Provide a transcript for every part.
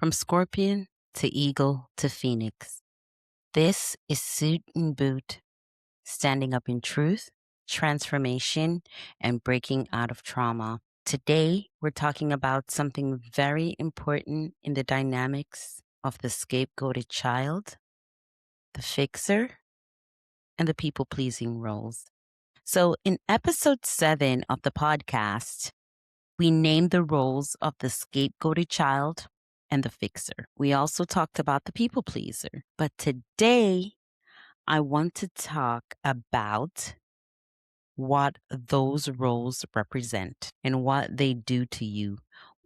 From scorpion to eagle to phoenix. This is Suit and Boot, standing up in truth, transformation, and breaking out of trauma. Today, we're talking about something very important in the dynamics of the scapegoated child, the fixer, and the people-pleasing roles. So in episode 7 of the podcast, we named the roles of the scapegoated child and the fixer. We also talked about the people pleaser. But today, I want to talk about what those roles represent and what they do to you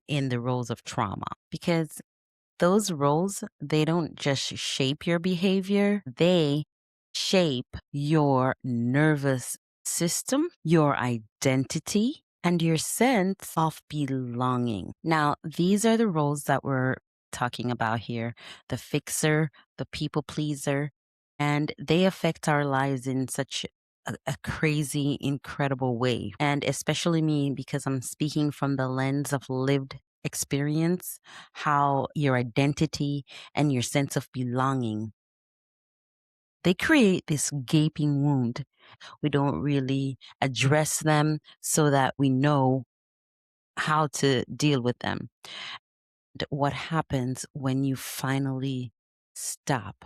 in the roles of trauma. Because those roles, they don't just shape your behavior, they shape your nervous system, your identity, and your sense of belonging. Now, these are the roles that we're talking about here: the fixer, the people pleaser, and they affect our lives in such a crazy, incredible way. And especially me, because I'm speaking from the lens of lived experience, how your identity and your sense of belonging, they create this gaping wound. We don't really address them so that we know how to deal with them. What happens when you finally stop?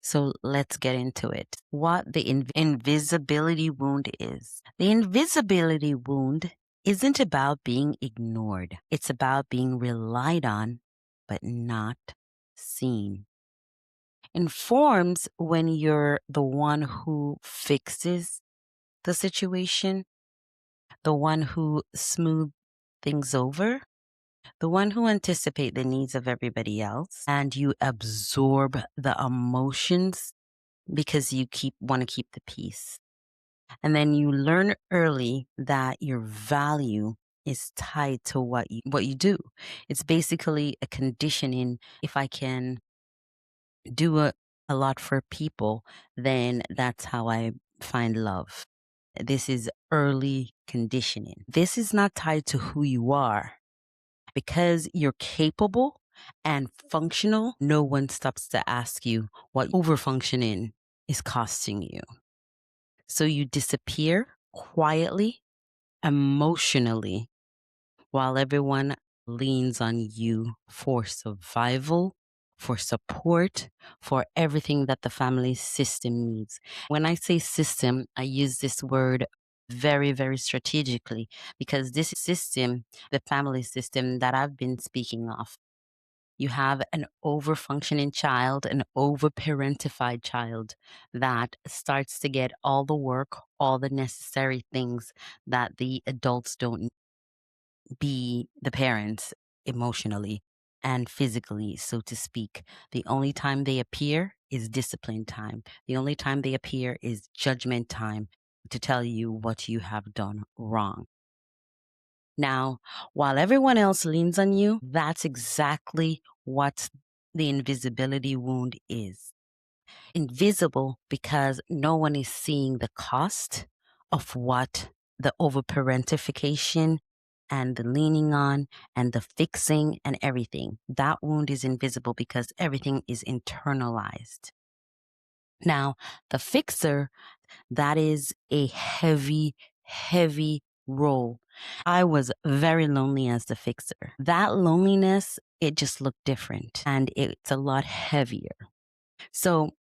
So let's get into it. What the invisibility wound is. The invisibility wound isn't about being ignored. It's about being relied on, but not seen. It forms when you're the one who fixes the situation, the one who smooths things over, the one who anticipates the needs of everybody else, and you absorb the emotions because you want to keep the peace. And then you learn early that your value is tied to what you do. It's basically a conditioning. If I can do a lot for people, then that's how I find love. This is early conditioning. This is not tied to who you are. Because you're capable and functional, no one stops to ask you what overfunctioning is costing you. So you disappear quietly, emotionally, while everyone leans on you for survival, for support, for everything that the family system needs. When I say system, I use this word very, very strategically, because this system, the family system that I've been speaking of, you have an over-functioning child, an over-parentified child that starts to get all the work, all the necessary things that the adults don't be the parents emotionally and physically, so to speak. The only time they appear is discipline time. The only time they appear is judgment time to tell you what you have done wrong. Now, while everyone else leans on you, that's exactly what the invisibility wound is. Invisible because no one is seeing the cost of what the overparentification and the leaning on and the fixing and everything. That wound is invisible because everything is internalized. Now, the fixer, that is a heavy, heavy role. I was very lonely as the fixer. That loneliness, it just looked different and it's a lot heavier. So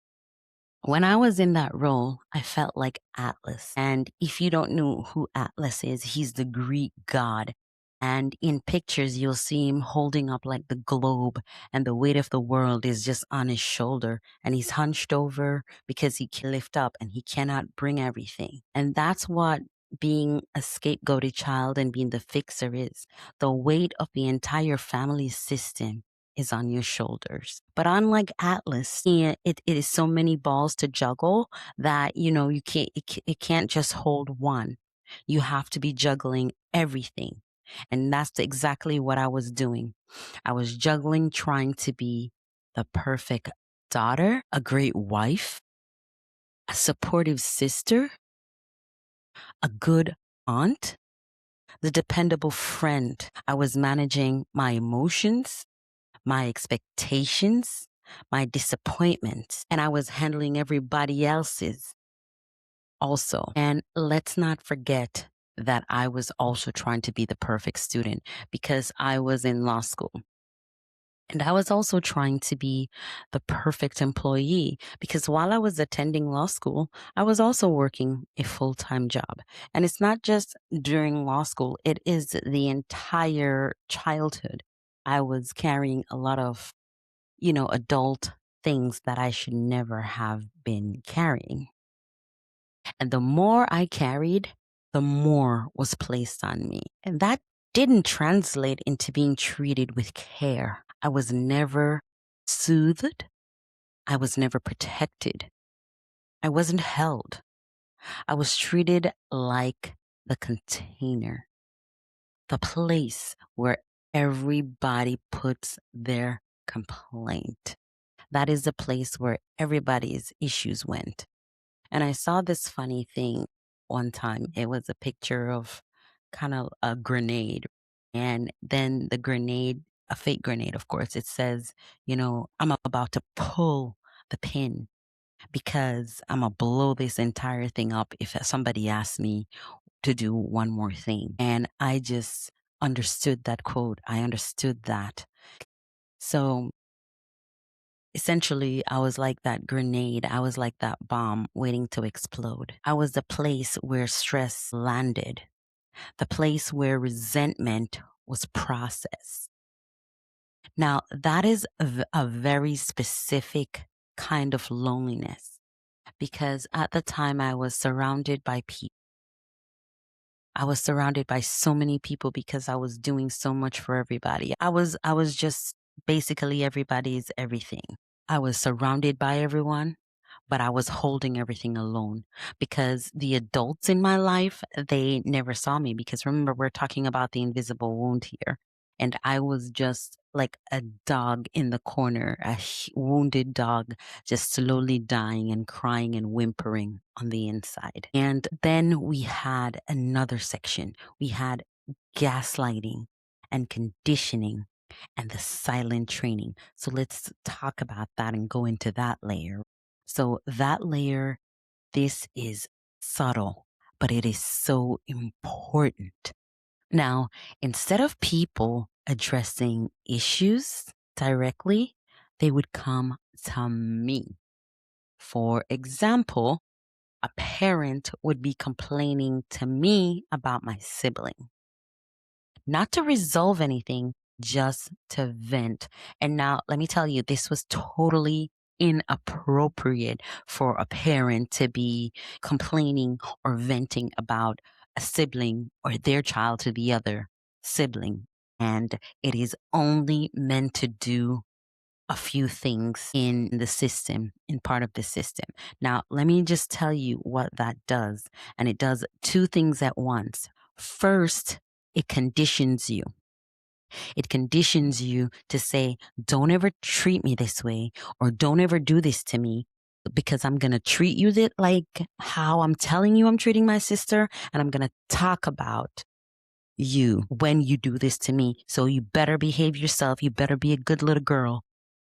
when I was in that role, I felt like Atlas. And if you don't know who Atlas is, he's the Greek god. And in pictures, you'll see him holding up like the globe, and the weight of the world is just on his shoulder. And he's hunched over because he can lift up and he cannot bring everything. And that's what being a scapegoated child and being the fixer is. The weight of the entire family system is on your shoulders. But unlike Atlas, it is so many balls to juggle that, it can't just hold one. You have to be juggling everything. And that's exactly what I was doing. I was juggling, trying to be the perfect daughter, a great wife, a supportive sister, a good aunt, the dependable friend. I was managing my emotions, my expectations, my disappointments, and I was handling everybody else's also. And let's not forget that I was also trying to be the perfect student because I was in law school. And I was also trying to be the perfect employee because while I was attending law school, I was also working a full time job. And it's not just during law school, it is the entire childhood. I was carrying a lot of, adult things that I should never have been carrying. And the more I carried, the more was placed on me. And that didn't translate into being treated with care. I was never soothed. I was never protected. I wasn't held. I was treated like the container, the place where everybody puts their complaint. That is the place where everybody's issues went. And I saw this funny thing one time. It was a picture of kind of a grenade. And then the grenade, a fake grenade, of course, it says, I'm about to pull the pin because I'm going to blow this entire thing up if somebody asks me to do one more thing. And I just understood that quote. I understood that. So essentially, I was like that grenade. I was like that bomb waiting to explode. I was the place where stress landed, the place where resentment was processed. Now, that is a very specific kind of loneliness because at the time I was surrounded by people. I was surrounded by so many people because I was doing so much for everybody. I was just basically everybody's everything. I was surrounded by everyone, but I was holding everything alone because the adults in my life, they never saw me because remember, we're talking about the invisible wound here. And I was just like a dog in the corner, a wounded dog, just slowly dying and crying and whimpering on the inside. And then we had another section. We had gaslighting and conditioning and the silent training. So let's talk about that and go into that layer. So that layer, this is subtle, but it is so important. Now, instead of people addressing issues directly, they would come to me. For example, a parent would be complaining to me about my sibling, not to resolve anything, just to vent. And now, let me tell you, this was totally inappropriate for a parent to be complaining or venting about a sibling or their child to the other sibling. And it is only meant to do a few things in the system, in part of the system. Now, let me just tell you what that does. And it does two things at once. First, it conditions you. It conditions you to say, don't ever treat me this way or don't ever do this to me because I'm going to treat you like how I'm telling you I'm treating my sister. And I'm going to talk about you when you do this to me. So you better behave yourself. You better be a good little girl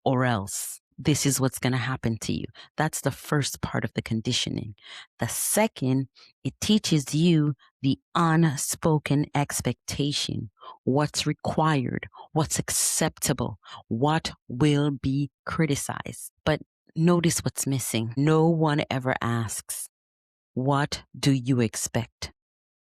or else this is what's going to happen to you. That's the first part of the conditioning. The second, it teaches you the unspoken expectation, what's required, what's acceptable, what will be criticized. But notice what's missing. No one ever asks, what do you expect?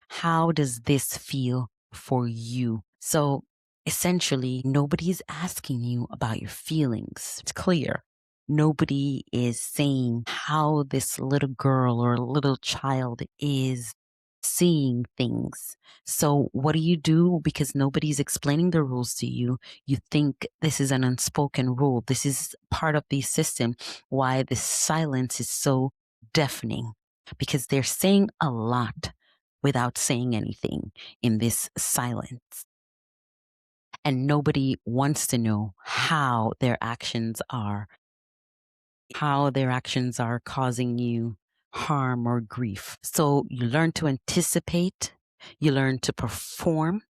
How does this feel for you? So essentially, nobody's asking you about your feelings. It's clear. Nobody is saying how this little girl or little child is seeing things. So what do you do? Because nobody's explaining the rules to you. You think this is an unspoken rule. This is part of the system. Why this silence is so deafening? Because they're saying a lot without saying anything in this silence. And nobody wants to know how their actions are causing you harm or grief. So you learn to anticipate, you learn to perform,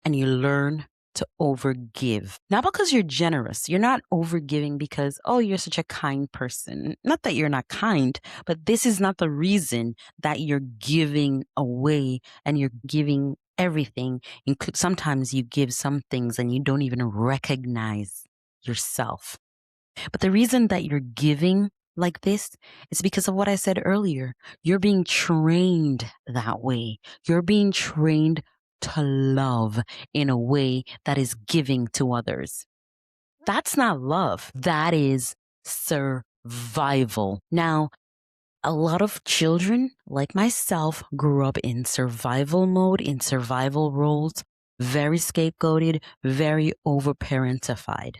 and you learn to overgive. Not because you're generous. You're not overgiving because, oh, you're such a kind person. Not that you're not kind, but this is not the reason that you're giving away and you're giving everything. Sometimes you give some things and you don't even recognize yourself. But the reason that you're giving like this is because of what I said earlier. You're being trained that way. You're being trained to love in a way that is giving to others. That's not love. That is survival. Now, a lot of children, like myself, grew up in survival mode, in survival roles, very scapegoated, very overparentified.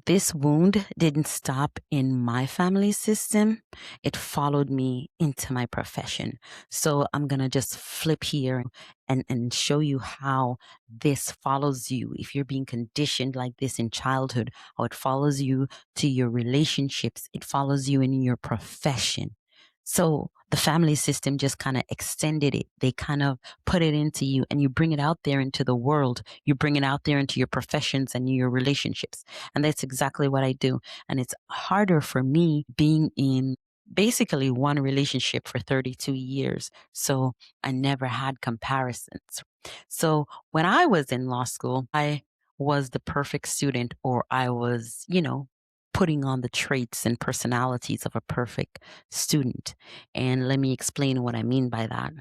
This wound didn't stop in my family system. It followed me into my profession. So I'm going to just flip here and show you how this follows you. If you're being conditioned like this in childhood, how it follows you to your relationships, it follows you in your profession. So the family system just kind of extended it. They kind of put it into you and you bring it out there into the world. You bring it out there into your professions and your relationships. And that's exactly what I do. And it's harder for me being in basically one relationship for 32 years. So I never had comparisons. So when I was in law school, I was the perfect student, or I was, putting on the traits and personalities of a perfect student. And let me explain what I mean by that.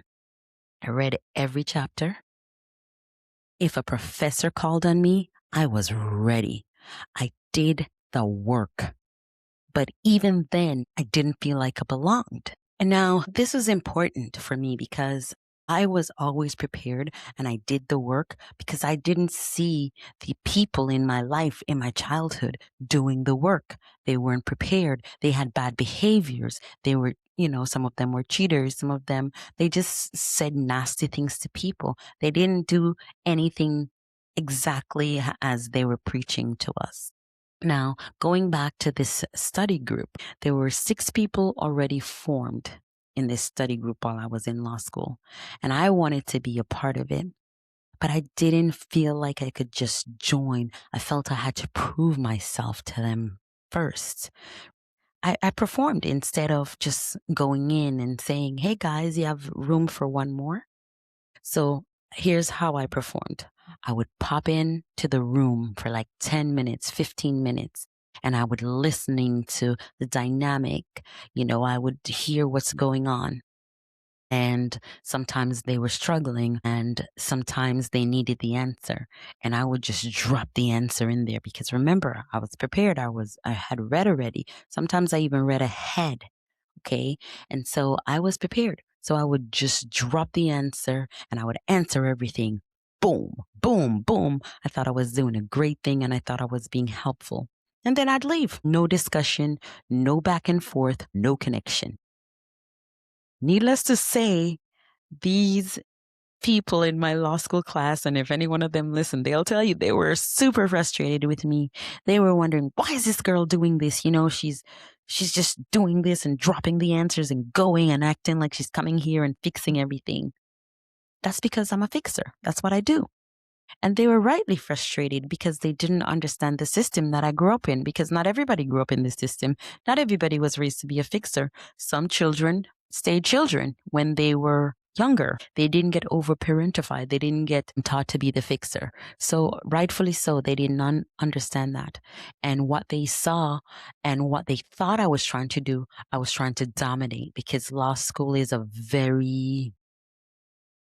I read every chapter. If a professor called on me, I was ready. I did the work. But even then, I didn't feel like I belonged. And now this was important for me because I was always prepared and I did the work because I didn't see the people in my life, in my childhood, doing the work. They weren't prepared. They had bad behaviors. They were, some of them were cheaters. Some of them, they just said nasty things to people. They didn't do anything exactly as they were preaching to us. Now, going back to this study group, there were 6 people already formed in this study group while I was in law school, and I wanted to be a part of it, but I didn't feel like I could just join. I felt I had to prove myself to them first. I performed instead of just going in and saying, hey guys, you have room for one more? So here's how I performed. I would pop in to the room for like 10 minutes, 15 minutes, and I would listening to the dynamic. I would hear what's going on. And sometimes they were struggling and sometimes they needed the answer. And I would just drop the answer in there because remember, I was prepared. I had read already. Sometimes I even read ahead. Okay. And so I was prepared. So I would just drop the answer and I would answer everything. Boom, boom, boom. I thought I was doing a great thing and I thought I was being helpful. And then I'd leave. No discussion, no back and forth, no connection. Needless to say, these people in my law school class, and if any one of them listened, they'll tell you they were super frustrated with me. They were wondering, why is this girl doing this? She's just doing this and dropping the answers and going and acting like she's coming here and fixing everything. That's because I'm a fixer. That's what I do. And they were rightly frustrated because they didn't understand the system that I grew up in, because not everybody grew up in this system. Not everybody was raised to be a fixer. Some children stayed children when they were younger. They didn't get over-parentified. They didn't get taught to be the fixer. So rightfully so, they did not understand that. And what they saw and what they thought I was trying to do, I was trying to dominate, because law school is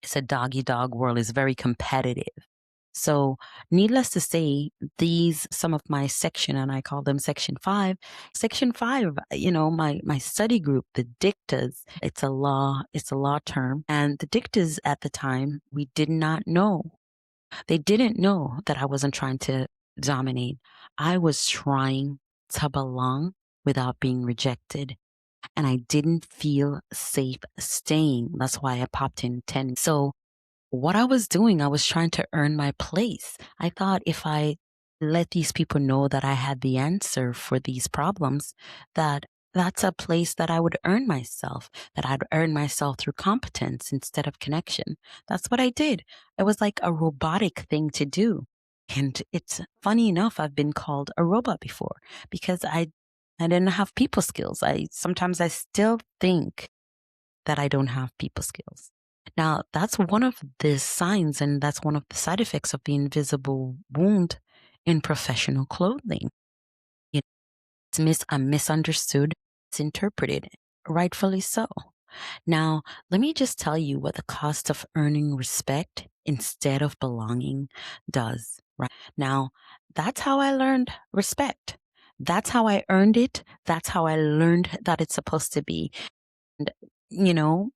it's a dog-eat-dog world. It's very competitive. So needless to say, some of my section, and I call them section 5, my study group, the dictas, it's a law term. And the dictas at the time, we did not know. They didn't know that I wasn't trying to dominate. I was trying to belong without being rejected. And I didn't feel safe staying. That's why I popped in 10. So what I was doing, I was trying to earn my place. I thought if I let these people know that I had the answer for these problems, that's a place that I would earn myself, that I'd earn myself through competence instead of connection. That's what I did. It was like a robotic thing to do. And it's funny enough, I've been called a robot before because I didn't have people skills. Sometimes I still think that I don't have people skills. Now, that's one of the signs and that's one of the side effects of the invisible wound in professional clothing. I'm misunderstood, it's interpreted, rightfully so. Now, let me just tell you what the cost of earning respect instead of belonging does. Right now, that's how I learned respect. That's how I earned it. That's how I learned that it's supposed to be. And, you know,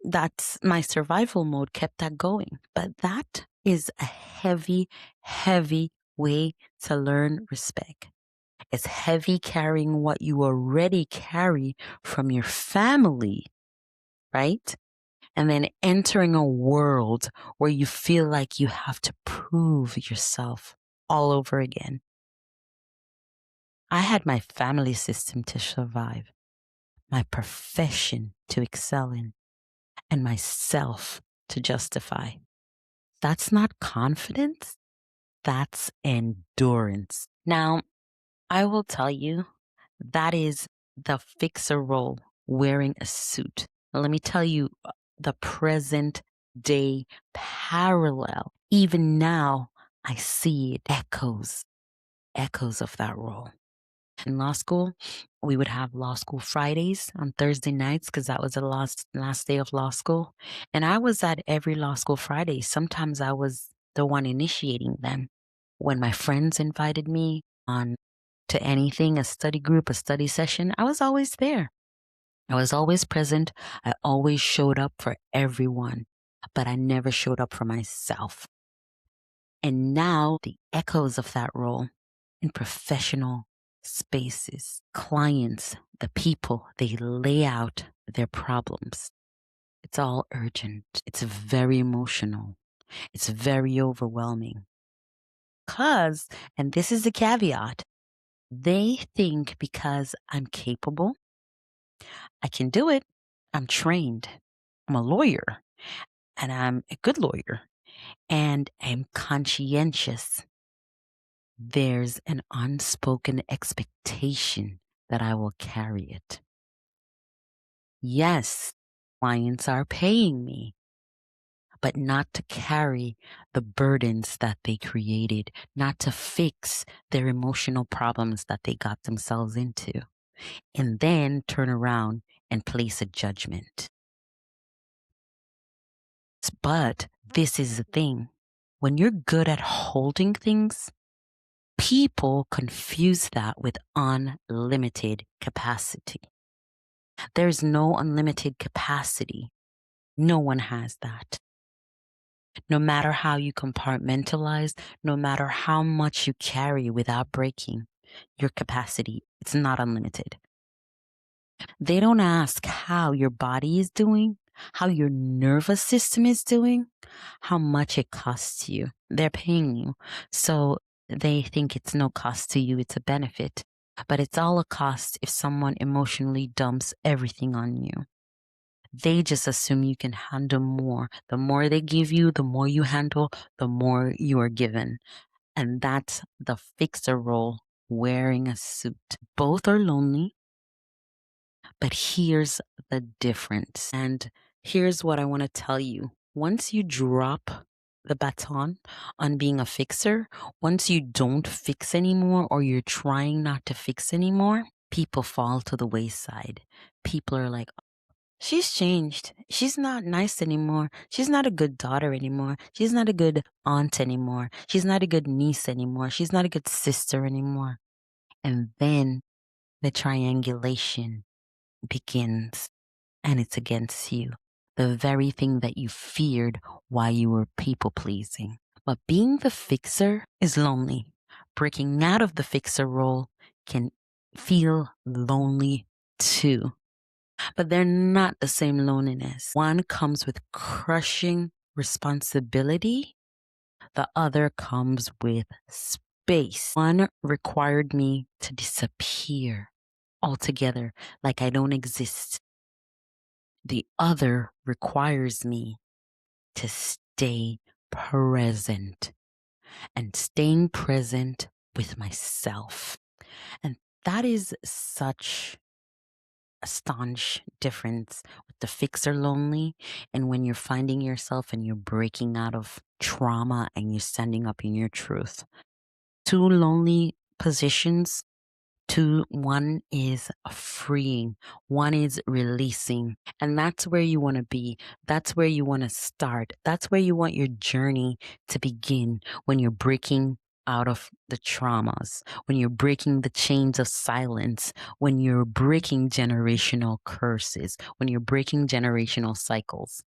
that's my survival mode kept that going. But that is a heavy, heavy way to learn respect. It's heavy carrying what you already carry from your family, right? And then entering a world where you feel like you have to prove yourself all over again. I had my family system to survive, my profession to excel in, and myself to justify. That's not confidence, that's endurance. Now, I will tell you, that is the fixer role wearing a suit. Let me tell you the present day parallel. Even now, I see it echoes of that role. In law school, we would have law school Fridays on Thursday nights because that was the last day of law school. And I was at every law school Friday. Sometimes I was the one initiating them. When my friends invited me on to anything, a study group, a study session, I was always there. I was always present. I always showed up for everyone, but I never showed up for myself. And now the echoes of that role in professional spaces, clients, the people, they lay out their problems. It's all urgent. It's very emotional. It's very overwhelming. Because, and this is the caveat, they think because I'm capable, I can do it, I'm trained, I'm a lawyer, and I'm a good lawyer, and I'm conscientious. There's an unspoken expectation that I will carry it. Yes, clients are paying me, but not to carry the burdens that they created, not to fix their emotional problems that they got themselves into, and then turn around and place a judgment. But this is the thing. When you're good at holding things, people confuse that with unlimited capacity. There's no unlimited capacity. No one has that. No matter how you compartmentalize, no matter how much you carry without breaking, your capacity, it's not unlimited. They don't ask how your body is doing, how your nervous system is doing, how much it costs you. They're paying you. So they think it's no cost to you, it's a benefit. But it's all a cost if someone emotionally dumps everything on you. They just assume you can handle more. The more they give you, the more you handle, the more you are given. And that's the fixer role wearing a suit. Both are lonely. But here's the difference. And here's what I want to tell you. Once you drop the baton on being a fixer, once you don't fix anymore or you're trying not to fix anymore, people fall to the wayside. People are like, she's changed. She's not nice anymore. She's not a good daughter anymore. She's not a good aunt anymore. She's not a good niece anymore. She's not a good sister anymore. And then the triangulation begins, and it's against you. The very thing that you feared while you were people pleasing. But being the fixer is lonely. Breaking out of the fixer role can feel lonely too. But they're not the same loneliness. One comes with crushing responsibility. The other comes with space. One required me to disappear altogether, like I don't exist. The other requires me to stay present. and staying present with myself. And that is such a staunch difference with the fixer lonely and when you're finding yourself and you're breaking out of trauma and you're standing up in your truth. Two lonely positions. One is freeing, one is releasing. And that's where you want to be. That's where you want to start. That's where you want your journey to begin when you're breaking out of the traumas, when you're breaking the chains of silence, when you're breaking generational curses, when you're breaking generational cycles.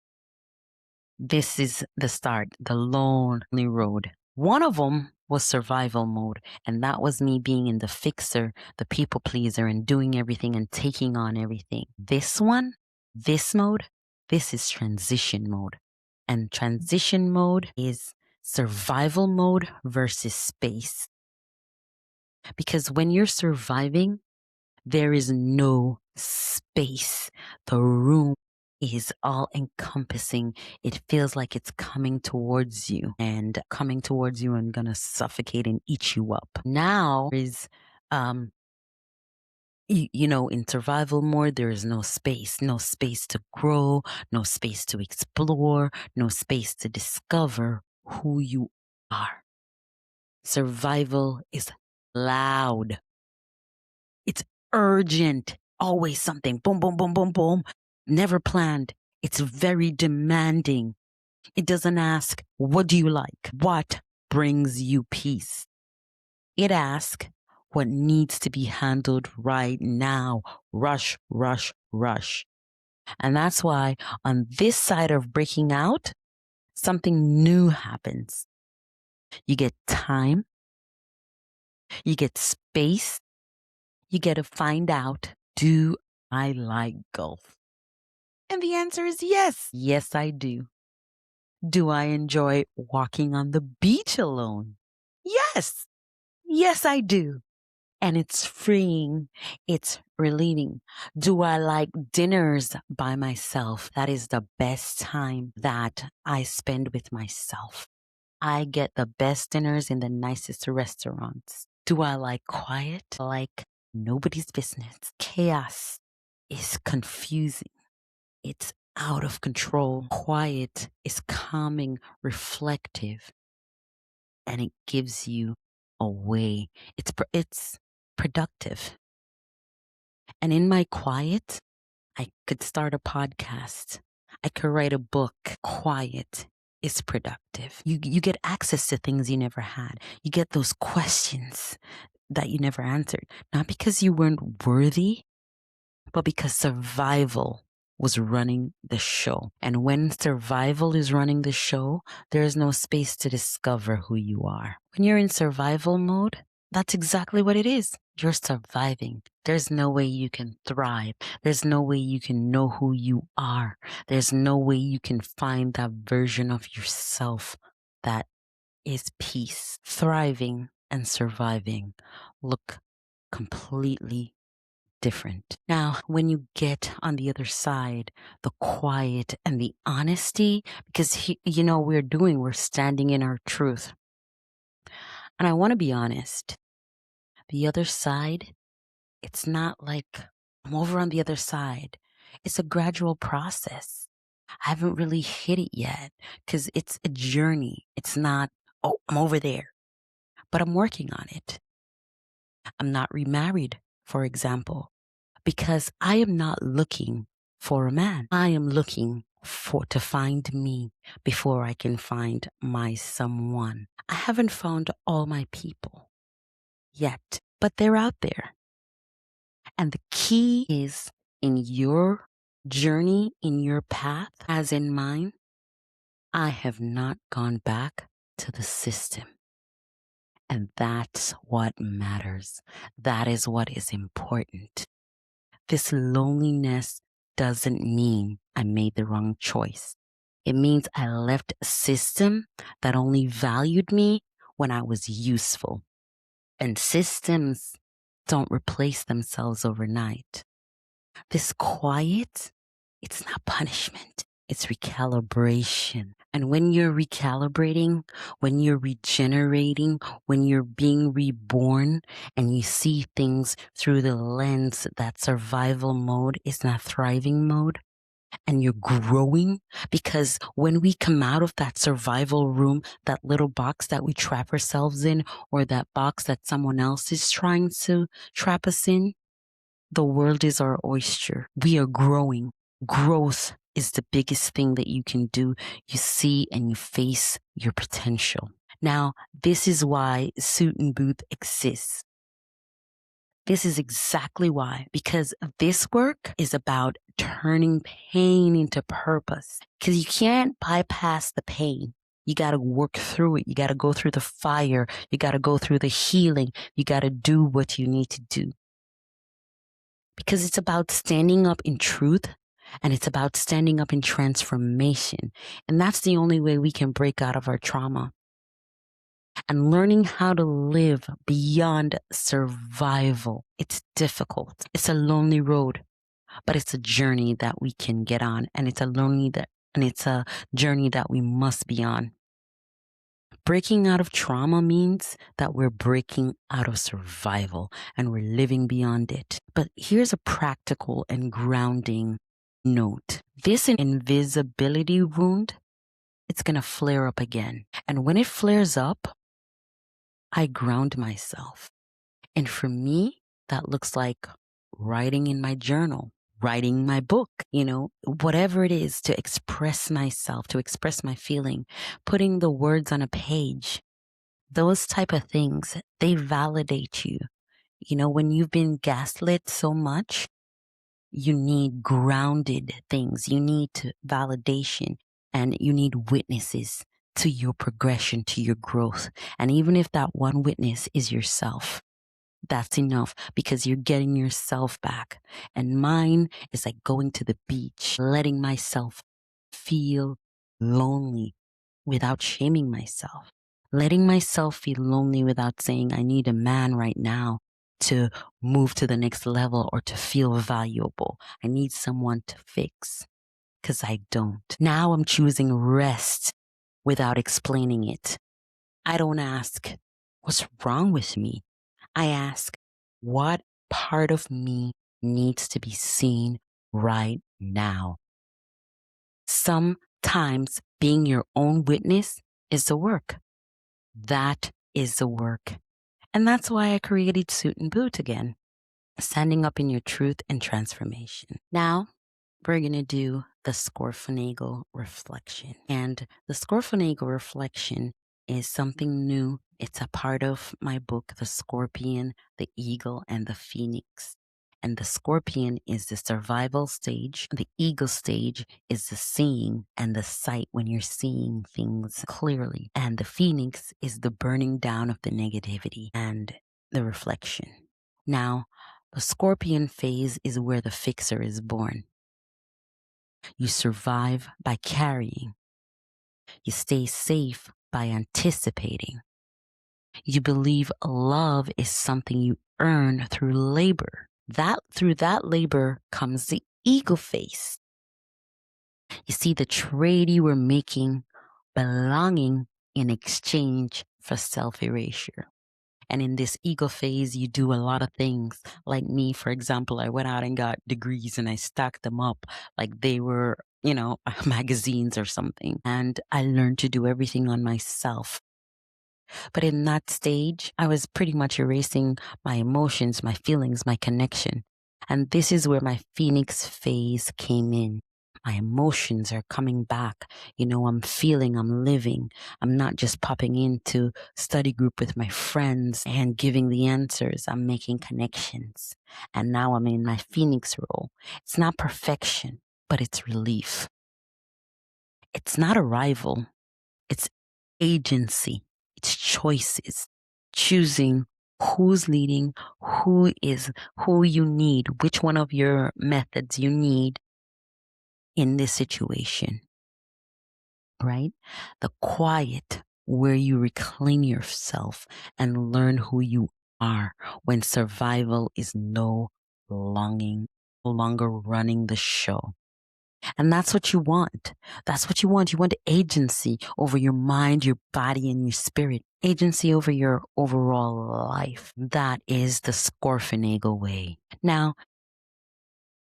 This is the start, the lonely road. One of them was survival mode, and that was me being in the fixer, the people pleaser, and doing everything and taking on everything. This one, this mode, this is transition mode. And transition mode is survival mode versus space. Because when you're surviving, there is no space. The room is all encompassing. It feels like it's coming towards you and gonna suffocate and eat you up. Now is, in survival mode, there is no space to grow, no space to explore, no space to discover who you are. Survival is loud. It's urgent. Always something. Boom, boom, boom, boom, boom. Never planned. It's very demanding. It doesn't ask, what do you like? What brings you peace? It asks, what needs to be handled right now? Rush, rush, rush. And that's why on this side of breaking out, something new happens. You get time. You get space. You get to find out, do I like golf? And the answer is yes. Yes, I do. Do I enjoy walking on the beach alone? Yes. Yes, I do. And it's freeing. It's relieving. Do I like dinners by myself? That is the best time that I spend with myself. I get the best dinners in the nicest restaurants. Do I like quiet? Like nobody's business. Chaos is confusing. It's out of control. Quiet is calming, reflective, and it gives you a way. It's productive. And in my quiet, I could start a podcast. I could write a book. Quiet is productive. You get access to things you never had. You get those questions that you never answered. Not because you weren't worthy, but because survival was running the show. And when survival is running the show, there is no space to discover who you are. When you're in survival mode, that's exactly what it is. You're surviving. There's no way you can thrive. There's no way you can know who you are. There's no way you can find that version of yourself that is peace. Thriving and surviving look completely different. Now, when you get on the other side, the quiet and the honesty, because we're standing in our truth. And I want to be honest, the other side, it's not like I'm over on the other side. It's a gradual process. I haven't really hit it yet because it's a journey. It's not, oh, I'm over there, but I'm working on it. I'm not remarried, for example, because I am not looking for a man. I am looking to find me before I can find my someone. I haven't found all my people yet, but they're out there. And the key is in your journey, in your path, as in mine, I have not gone back to the system. And that's what matters. That is what is important. This loneliness doesn't mean I made the wrong choice. It means I left a system that only valued me when I was useful. And systems don't replace themselves overnight. This quiet, it's not punishment. It's recalibration. And when you're recalibrating, when you're regenerating, when you're being reborn, and you see things through the lens that survival mode is not thriving mode, and you're growing, because when we come out of that survival room, that little box that we trap ourselves in, or that box that someone else is trying to trap us in, the world is our oyster. We are growing. Growth is the biggest thing that you can do. You see and you face your potential. Now, this is why Suit and Booth exists. This is exactly why, because this work is about turning pain into purpose. Because you can't bypass the pain. You got to work through it. You got to go through the fire. You got to go through the healing. You got to do what you need to do. Because it's about standing up in truth, and it's about standing up in transformation. And that's the only way we can break out of our trauma. And learning how to live beyond survival. It's difficult. It's a lonely road, but it's a journey that we can get on. And it's a journey that we must be on. Breaking out of trauma means that we're breaking out of survival and we're living beyond it. But here's a practical and grounding note. This invisibility wound, it's going to flare up again. And when it flares up, I ground myself. And for me, that looks like writing in my journal, writing my book, whatever it is, to express myself, to express my feeling, putting the words on a page. Those type of things, they validate you. When you've been gaslit so much, you need grounded things. You need validation, and you need witnesses to your progression, to your growth. And even if that one witness is yourself, that's enough, because you're getting yourself back. And mine is like going to the beach, letting myself feel lonely without shaming myself, letting myself feel lonely without saying I need a man right now to move to the next level or to feel valuable. I need someone to fix, because I don't. Now I'm choosing rest without explaining it. I don't ask, what's wrong with me? I ask, what part of me needs to be seen right now? Sometimes being your own witness is the work. That is the work. And that's why I created Suit and Boot again, standing up in your truth and transformation. Now, we're going to do the Scorfinagle reflection. And the Scorfinagle reflection is something new. It's a part of my book, The Scorpion, the Eagle, and the Phoenix. And the scorpion is the survival stage. The eagle stage is the seeing and the sight, when you're seeing things clearly. And the phoenix is the burning down of the negativity and the reflection. Now, the scorpion phase is where the fixer is born. You survive by carrying. You stay safe by anticipating. You believe love is something you earn through labor. Through that labor comes the eagle face. You see the trade you were making, belonging in exchange for self-erasure. And in this eagle phase, you do a lot of things. Like me, for example, I went out and got degrees and I stacked them up like they were, magazines or something. And I learned to do everything on myself. But in that stage, I was pretty much erasing my emotions, my feelings, my connection. And this is where my Phoenix phase came in. My emotions are coming back. I'm feeling, I'm living. I'm not just popping into study group with my friends and giving the answers. I'm making connections. And now I'm in my Phoenix role. It's not perfection, but it's relief. It's not arrival. It's agency. It's choices, choosing who's leading, who you need, which one of your methods you need in this situation, right? The quiet where you reclaim yourself and learn who you are when survival is no longer running the show. And that's what you want. That's what you want. You want agency over your mind, your body, and your spirit. Agency over your overall life. That is the Scorfinagle way. Now,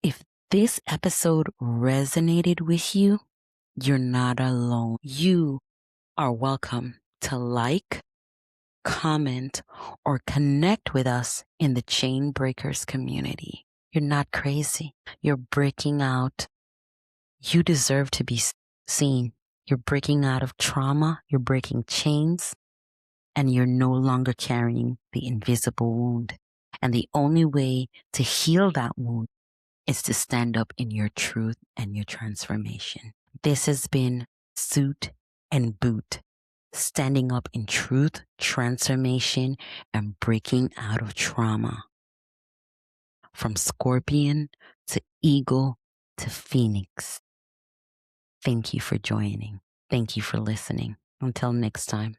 if this episode resonated with you, you're not alone. You are welcome to like, comment, or connect with us in the Chain Breakers community. You're not crazy. You're breaking out. You deserve to be seen. You're breaking out of trauma. You're breaking chains. And you're no longer carrying the invisible wound. And the only way to heal that wound is to stand up in your truth and your transformation. This has been Suit and Boot, standing up in truth, transformation, and breaking out of trauma. From Scorpion to Eagle to Phoenix. Thank you for joining. Thank you for listening. Until next time.